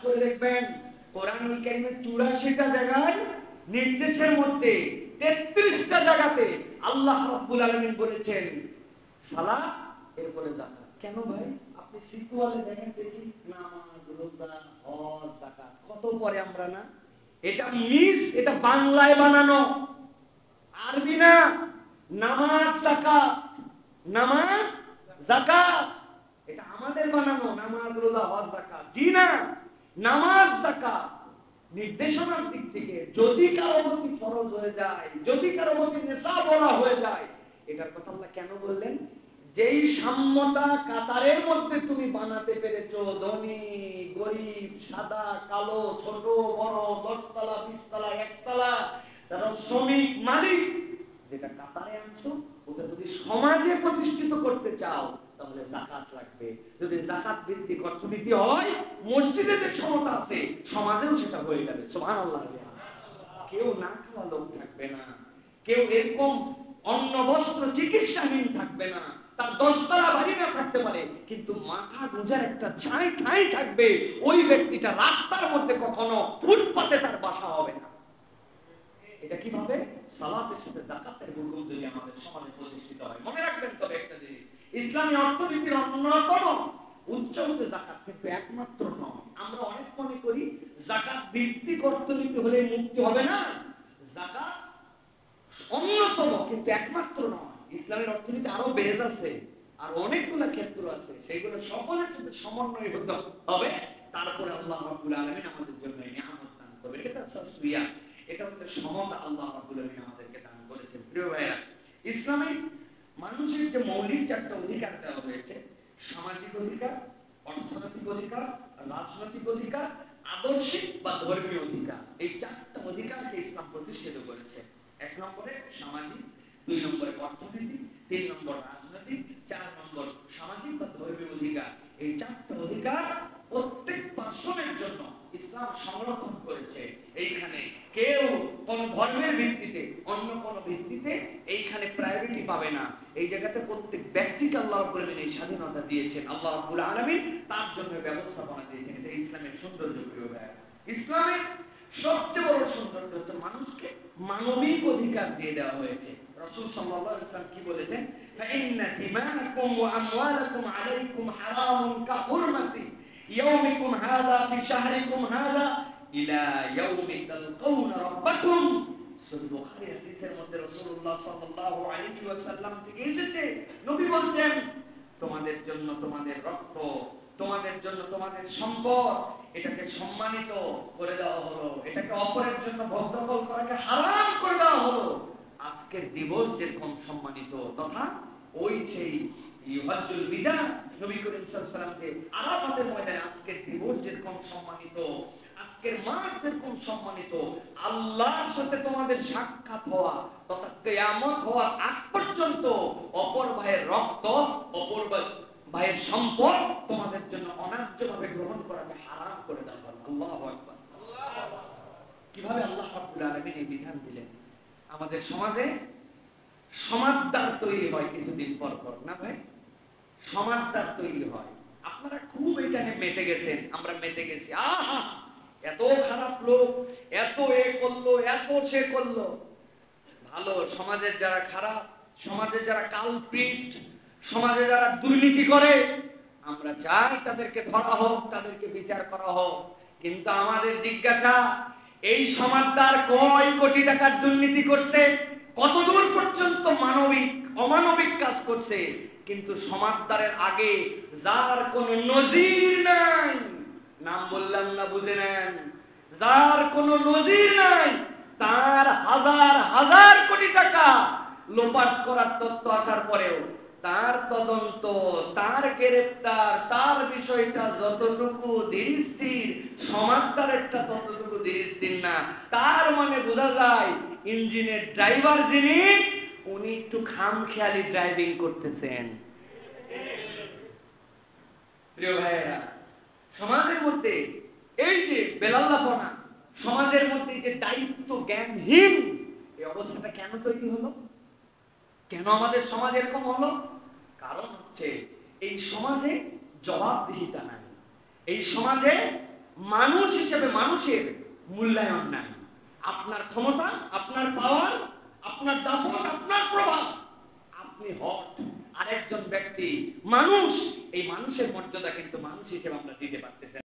করে দেখবেন কোরআনুল কারীমের 84টা জায়গায় নির্দেশের মধ্যে 33টা জায়গাতে আল্লাহ রাব্বুল আলামিন বলেছেন সালাত এরপরে যাকাত। কেন ভাই? আপনি সিকুয়ালে দেখেন দেখি, নামাজ, রোজা, হজ, যাকাত কত পরে আমরা না? এটা মিস, এটা বাংলায় বানানো, আরবি না। নামাজ যাকাত, নামাজ যাকাত এটা আমাদের বানানো, নামাজ রোজা হজ যাকাত। জি না, নামাজ যাকাত নির্দেশনার দিক থেকে যদি কারো প্রতি ফরজ হয়ে যায়, যদি কারো প্রতি নিসাব বলা হয়ে যায়, এটার কথা আল্লাহ কেন বললেন? যেই সাম্যতা কাতারের মধ্যে তুমি বানাতে পেরেছো, ধনী গরিব, সাদা কালো, ছোট বড়, 10 তলা 20 তলা 1 তলা, তারা শ্রমিক মালিক, যেটা কাতারে আনছো ওটা যদি সমাজে প্রতিষ্ঠিত করতে চাও তাহলে যাকাত লাগবে। যদি যাকাত ভিত্তিক অর্থনীতি হয়, মসজিদে যে সমতা আছে সমাজেও সেটা হয়ে যাবে। সুবহানাল্লাহ। কেউ না খাওয়া লোক থাকবে না, কেউ এরকম অন্ন বস্ত্র চিকিৎসাহীন থাকবে না, তার 10 তলা বাড়ি না থাকতে পারে কিন্তু মাথা গুজার একটা ঠাঁই থাকবে। ওই ব্যক্তিটা রাস্তার মধ্যে কখনো ফুটপাতে তার বাসা হবে না। এটা কিভাবে? সালাতের সাথে যাকাতের হুকুম যদি আমাদের সমাজে প্রতিষ্ঠিত হয়। মনে রাখবেন তবে একটা জিনিস, ইসলামী অর্থনীতির অন্যতম উচ্চ হচ্ছে যাকাত, কিন্তু একমাত্র নয়। আমরা অনেক মনে করি যাকাত ভিত্তিক অর্থনীতি হলে মুক্তি হবে না। যাকাত অন্যতম কিন্তু একমাত্র নয়। ইসলামের অর্থনীতি আরো বেজ আছে, আর অনেকগুলো ক্ষেত্র আছে, সেইগুলো সকলের সাথে সমন্বয় হতে হবে। তারপরে আল্লাহ রাব্বুল আলামিন আমাদের জন্য নিয়ামত দান করবেন। এটা তাসবিয়া, এটা হচ্ছে সমতা আল্লাহ রাব্বুল আলামিন আমাদেরকে দান করেছেন। প্রিয় ভাইরা, ইসলামে মানুষের যে মৌলিক 4টা অধিকার দেওয়া হয়েছে, সামাজিক অধিকার, অর্থনৈতিক অধিকার, রাজনৈতিক অধিকার, আদর্শিক বা ধর্মীয় অধিকার, এই 4টা অধিকারকে ইসলাম প্রতিষ্ঠিত করেছে। 1 নম্বরে সামাজিক, 2 নম্বরে অর্থনৈতিক, 3 নম্বর রাজনৈতিক, 4 নম্বর সামাজিক বা ধর্মীয় অধিকার। এই 4টা অধিকার প্রত্যেক পার্সনের জন্য ইসলাম সংরক্ষণ করেছে। এইখানে কেউ কোন ধর্মের ভিত্তিতে, অন্য কোন ভিত্তিতে এইখানে প্রায়োরিটি পাবে না। এই জায়গাতে প্রত্যেক ব্যক্তিকে আল্লাহ রাব্বুল আলামিন এই স্বাধীনতা দিয়েছেন। আল্লাহ রাব্বুল আলামিন তার জন্য ব্যবস্থাপনা দিয়েছেন। এটা ইসলামের সৌন্দর্য। প্রিয় ভাই, ইসলামের সবচেয়ে বড় সৌন্দর্য হচ্ছে মানুষকে মানবিক অধিকার দিয়ে দেওয়া হয়েছে। রাসূল সাল্লাল্লাহু আলাইহি ওয়াসাল্লাম কি বলেছেন? ফাইন্না দিমাআকুম ওয়া আমওয়ালাকুম আলাইকুম হারামুন কাহুরমাতি ইয়াউমিকুম হাযা ফি শাহরিকুম হাযা ইলা ইয়াউমি তালকাউনা রাব্বাকুম। সহিহ বুখারী হাদিসের মধ্যে রাসূলুল্লাহ সাল্লাল্লাহু আলাইহি ওয়াসাল্লাম থেকে এসেছে, নবী বলছেন তোমাদের জন্য তোমাদের রক্ত, তোমাদের জন্য তোমাদের সম্পদ, এটাকে সম্মানিত করে দেওয়া হলো, এটাকে অপরের জন্য ভোগদখল করাকে হারাম করে দেওয়া হলো। আজকের দিবস যেরকম সম্মানিত, তথা ওই সেই হজ্জুল বিদা নবী করিম সাল্লাল্লাহু আলাইহি ওয়াসাল্লামকে আরাফাতের ময়দানে আজকের দিবস যেরকম সম্মানিত, আজকের মাস যেরকম সম্মানিত, আল্লাহর সাথে তোমাদের সাক্ষাৎ হওয়া তথা কিয়ামত হওয়ার আগ পর্যন্ত অপর ভাইয়ের রক্ত, অপর ভাইয়ের সম্পদ তোমাদের জন্য অন্যায্যভাবে গ্রহণ করাকে হারাম করে দেওয়া হলো। আল্লাহু আকবার। কিভাবে আল্লাহ রাব্বুল আলামিন এই বিধান দিলেন? আমাদের সমাজে সমাজদার তৈরি হয় কিছুদিন পর পর, না ভাই? সমাজদার তৈরি হয়। আপনারা খুব এখানে মেতে গেছেন, আমরা মেতে গেছি। আহা, এত খারাপ লোক, এত এ করলো, এত সে করলো। ভালো, সমাজের যারা খারাপ, সমাজের যারা কালপ্রিট, সমাজে যারা দুর্নীতি করে, আমরা চাই তাদেরকে ধরা হোক, তাদেরকে বিচার করা হোক। কিন্তু আমাদের জিজ্ঞাসা, এই সমাজদার কয় কোটি টাকার দুর্নীতি করছে, কতদূর পর্যন্ত মানবিক অমানবিক কাজ করছে, কিন্তু সমাজদারের আগে যার কোনো নজির নাই, নাম বললাম না, বুঝে নেন, যার কোনো নজির নাই, তার হাজার হাজার কোটি টাকা লোপাট করার তথ্য আসার পরেও তার তদন্ত, তার গ্রেফতার, তার বিষয়টা যতটুকু ধীরস্থির, সমাজদারেরটা ততটুকু ধীরস্থির না। তার মানে বোঝা যায় ইঞ্জিনের ড্রাইভার যিনি, উনি একটু খামখেয়ালি ড্রাইভিং করতেছেন। প্রিয় ভাইয়েরা, সমাজের মধ্যে এই যে বেলাল্লাপনা, সমাজের মধ্যে যে দায়িত্ব জ্ঞানহীন, এই অবস্থাটা কেন তৈরি হলো? কেন আমাদের সমাজ এরকম হলো? কারণ হচ্ছে এই সমাজে জবাবদিহিতা নাই, এই সমাজে মানুষ হিসেবে মানুষের মূল্যায়ন নাই। আপনার ক্ষমতা, আপনার পাওয়ার, আপনার দাপট, আপনার প্রভাব, আপনি হক, আরেকজন ব্যক্তি মানুষ, এই মানুষের মর্যাদা কিন্তু মানুষ হিসেবে আমরা দিতে পারতেছেন।